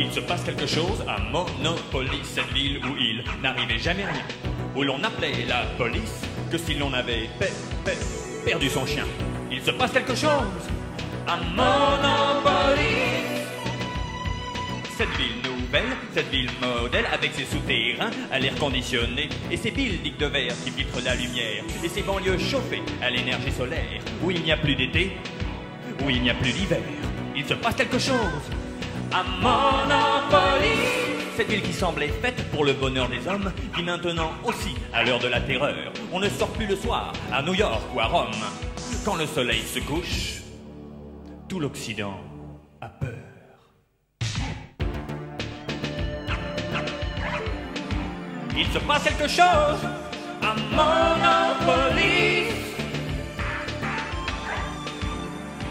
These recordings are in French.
Il se passe quelque chose à Monopoly, cette ville où il n'arrivait jamais rien. Où l'on appelait la police que si l'on avait perdu son chien. Il se passe quelque chose à Monopoly. Cette ville nouvelle, cette ville modèle, avec ses souterrains à l'air conditionné et ses buildings de verre qui filtrent la lumière et ses banlieues chauffées à l'énergie solaire, où il n'y a plus d'été, où il n'y a plus d'hiver. Il se passe quelque chose à Monopoly. Cette ville qui semblait faite pour le bonheur des hommes, qui maintenant aussi, à l'heure de la terreur, on ne sort plus le soir à New York ou à Rome. Quand le soleil se couche, tout l'Occident a peur. Il se passe quelque chose à Monopoly.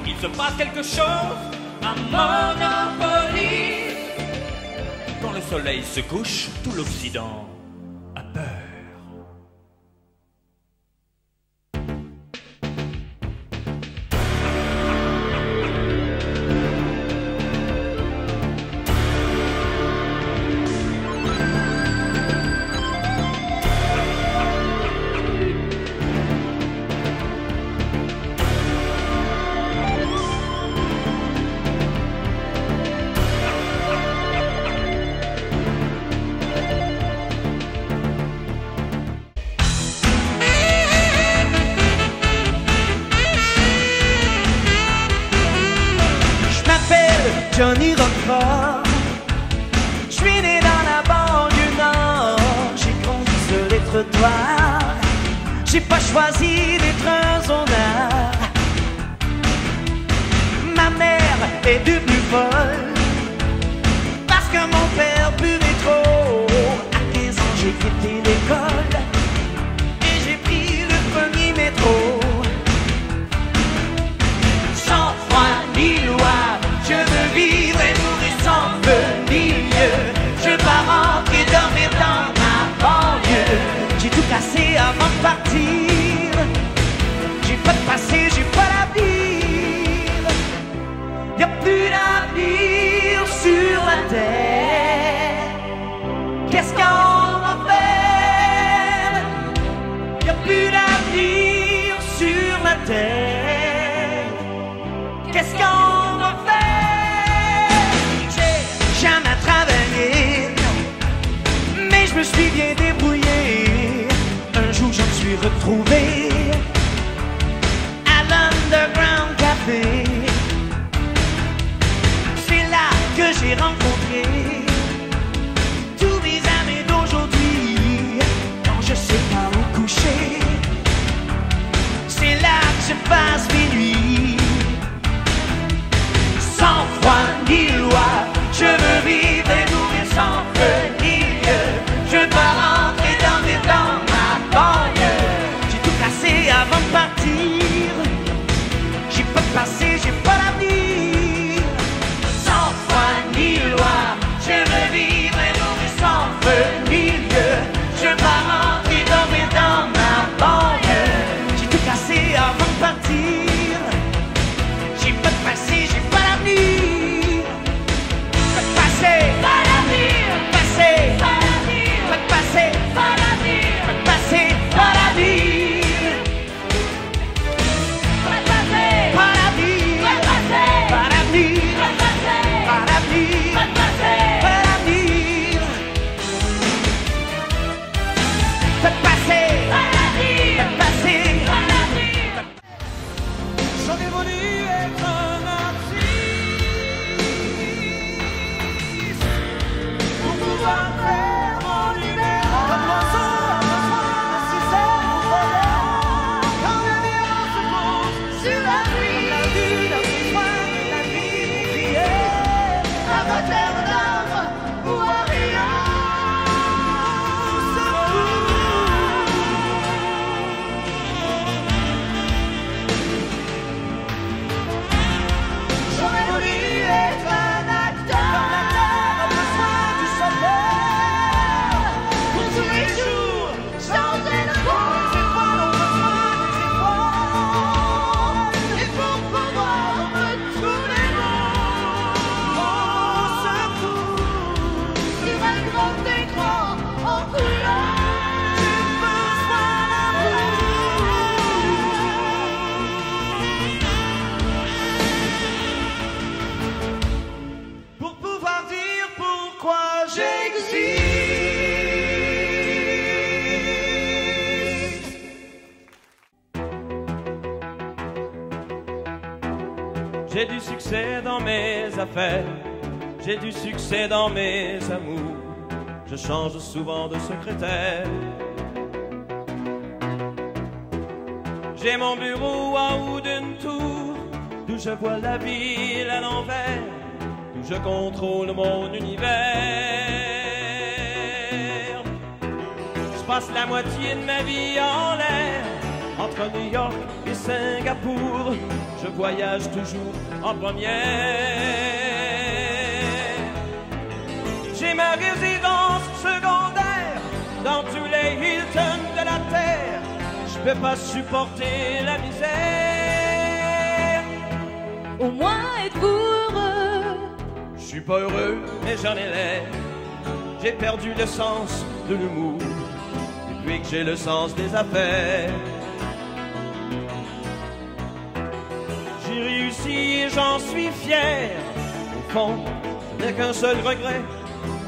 Il se passe quelque chose à Monopoly. Quand le soleil se couche, tout l'Occident a peur. Johnny Roquefort. Je suis né dans la banlieue nord. J'ai grandi sur les trottoirs. J'ai pas choisi d'être un zonard. Ma mère est devenue folle parce que mon père buvait trop. À 15 ans j'ai quitté l'école et j'ai pris le premier métro. Sans froid ni loi, je veux vivre et mourir sans feu ni lieu. Je veux pas rentrer dormir dans ma banlieue. J'ai tout cassé avant de partir. J'ai pas de passé, j'ai pas d'avenir. Y'a plus d'avenir sur la terre. Qu'est-ce qu'on va faire? Y'a plus d'avenir sur la terre. Qu'est-ce qu'on va faire? J'ai jamais travaillé, mais je me suis bien débrouillé. Un jour je me suis retrouvé à l'Underground Café. C'est là que j'ai rencontré tous mes amis d'aujourd'hui. Quand je sais pas où coucher, c'est là que je passe mes nuits. Sans froid ni loi, je veux vivre et mourir sans feu ni lieu. Je veux pas rentrer dormir dans ma banlieue. J'ai tout cassé avant de partir. J'ai pas de passé, j'ai pas d'avenir. Sans froid ni loi, je veux vivre et mourir sans feu ni lieu. Je veux pas rentrer dormir dans ma banlieue. J'ai tout cassé avant de partir. J'ai pas de passé, j'ai pas d'avenir. Pas de passé, pas d'avenir. Pas de passé, pas d'avenir. Pas de passé, pas d'avenir. Pas de passé, pas d'avenir. Pas de passé, pas d'avenir. Pas de passé, pas d'avenir. Pas de passé, pas d'avenir. Pas de passé, pas d'avenir. Pas de passé, pas d'avenir. Pas de passé, pas d'avenir. J'en ai voulu être un artiste pour pouvoir faire mon numéro. Comme l'oiseau à 6 heures au volant. Quand le néant se pose sur la nuit, la lune a besoin de la vie. Prier à ma terre d'âme ou à rien. J'ai du succès dans mes affaires, j'ai du succès dans mes amours. Je change souvent de secrétaire. J'ai mon bureau en haut d'une tour, d'où je vois la ville à l'envers, d'où je contrôle mon univers. Je passe la moitié de ma vie en l'air, entre New York et Singapour. Je voyage toujours en première. J'ai ma résidence secondaire dans tous les Hilton de la terre. Je peux pas supporter la misère. Au moins êtes-vous heureux? Je suis pas heureux, mais j'en ai l'air. J'ai perdu le sens de l'humour depuis que j'ai le sens des affaires. J'ai réussi et j'en suis fier. Au fond, je n'ai qu'un seul regret.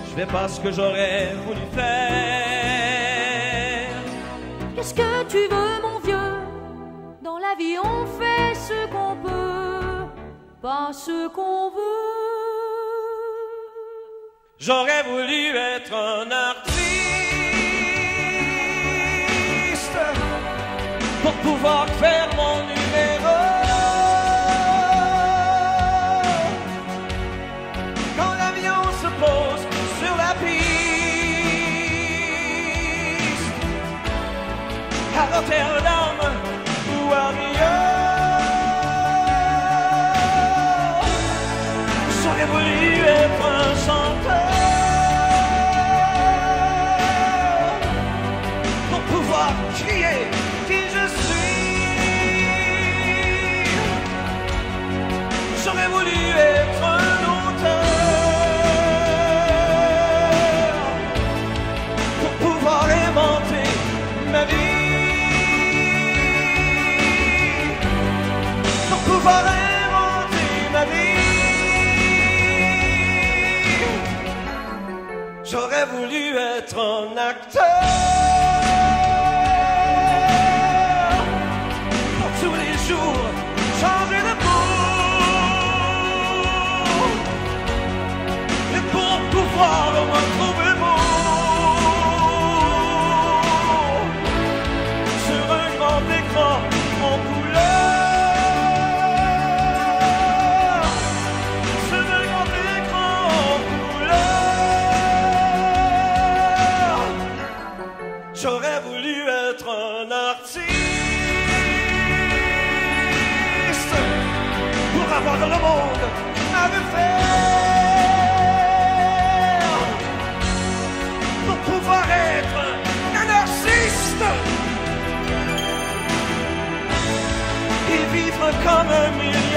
Je fais pas ce que j'aurais voulu faire. Qu'est-ce que tu veux, mon vieux? Dans la vie, on fait ce qu'on peut, pas ce qu'on veut. J'aurais voulu être un artiste pour pouvoir faire mon numéro. Quand l'avion se pose sur la piste, à Rotterdam ou à Rio, j'aurais voulu être un chanteur pour pouvoir crier qui je suis. J'aurais voulu être un auteur pour pouvoir inventer ma vie, pour pouvoir inventer ma vie. J'aurais voulu être un acteur pour tous les jours changer de peau et pour pouvoir me trouver beau sur un grand écran en couleur, sur un grand écran en couleur. J'aurais voulu être un artiste pour avoir le monde à me faire, pour pouvoir être un narcisse et vivre comme un million.